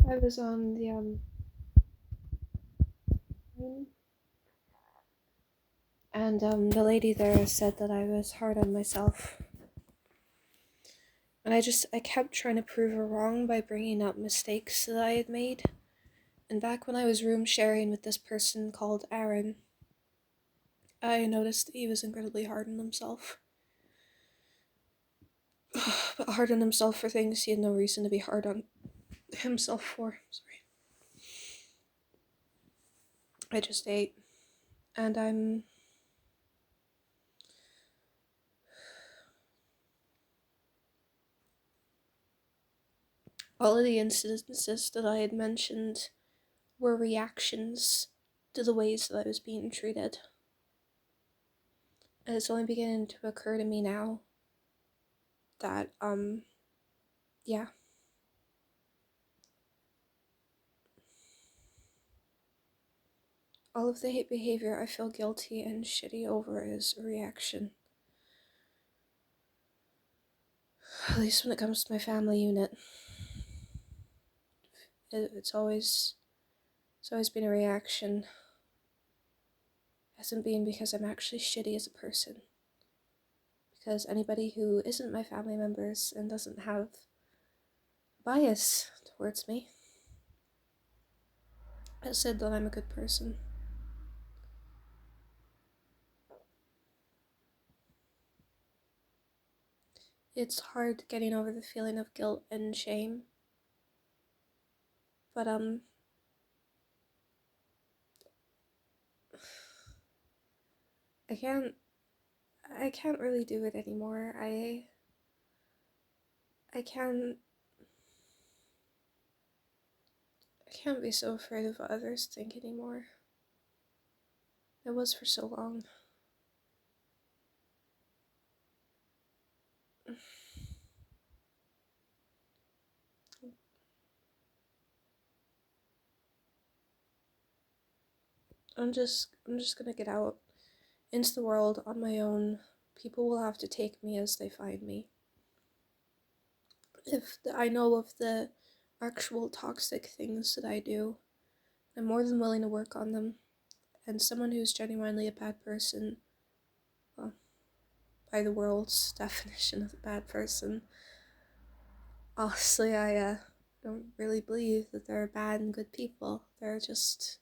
I was on the and the lady there said that I was hard on myself. And I kept trying to prove her wrong by bringing up mistakes that I had made. And back when I was room sharing with this person called Aaron, I noticed that he was incredibly hard on himself. But hard on himself for things he had no reason to be hard on himself for. Sorry. I just ate. And all of the instances that I had mentioned were reactions to the ways that I was being treated. And it's only beginning to occur to me now that, yeah. All of the hate behavior I feel guilty and shitty over is a reaction. At least when it comes to my family unit. It's always been a reaction. It hasn't been because I'm actually shitty as a person. Because anybody who isn't my family members and doesn't have bias towards me has said that I'm a good person. It's hard getting over the feeling of guilt and shame. But, I can't really do it anymore. I can't be so afraid of what others think anymore. I was for so long. I'm just gonna get out into the world on my own. People will have to take me as they find me. If I know of the actual toxic things that I do, I'm more than willing to work on them. And someone who's genuinely a bad person, well, by the world's definition of a bad person, honestly, I don't really believe that there are bad and good people. They're just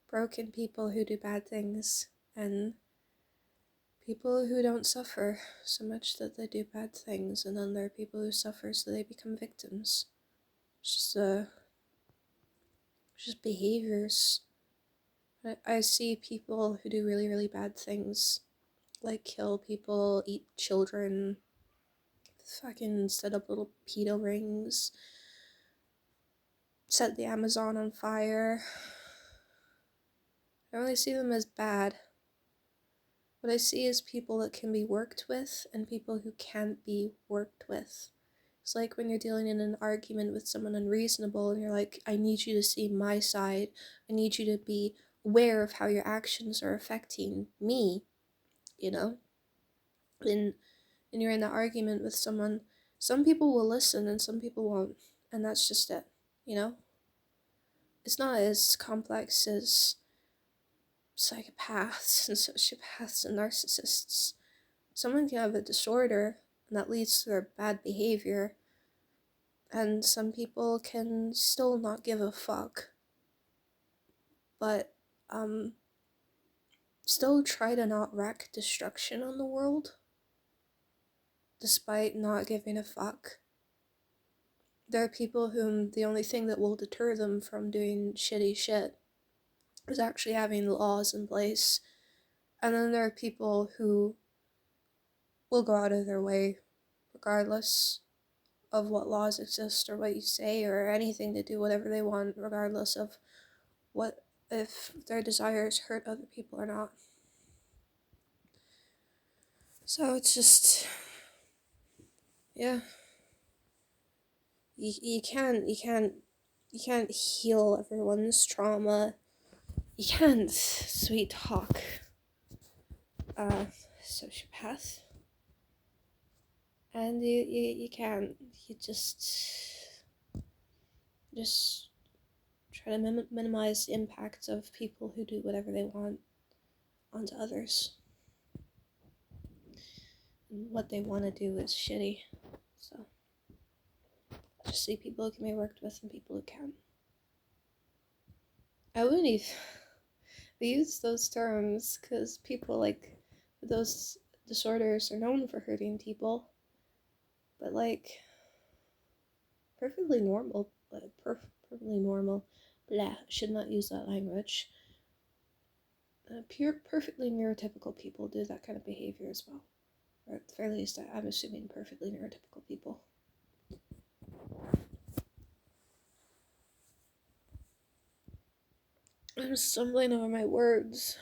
broken people who do bad things, and people who don't suffer so much that they do bad things, and then there are people who suffer so they become victims. It's just behaviors. I see people who do really, really bad things, like kill people, eat children, fucking set up little pedo rings, set the Amazon on fire. I don't really see them as bad. What I see is people that can be worked with and people who can't be worked with. It's like when you're dealing in an argument with someone unreasonable and you're like, I need you to see my side. I need you to be aware of how your actions are affecting me, you know? And you're in that argument with someone, some people will listen and some people won't. And that's just it, you know? It's not as complex as psychopaths and sociopaths and narcissists. Someone can have a disorder and that leads to their bad behavior, and some people can still not give a fuck, but still try to not wreak destruction on the world despite not giving a fuck. There are people whom the only thing that will deter them from doing shitty shit is actually having laws in place. And then there are people who will go out of their way regardless of what laws exist or what you say or anything, to do whatever they want regardless of what if their desires hurt other people or not. So it's just, yeah, you can't heal everyone's trauma. You can't sweet talk sociopath, and you can't. just try to minimize the impact of people who do whatever they want onto others. And what they want to do is shitty. So, just see people who can be worked with and people who can't. I wouldn't even use those terms because people like with those disorders are known for hurting people. But like, perfectly normal, perfectly normal, blah, should not use that language. Perfectly neurotypical people do that kind of behavior as well. Or at the very least, I'm assuming perfectly neurotypical people. I'm stumbling over my words.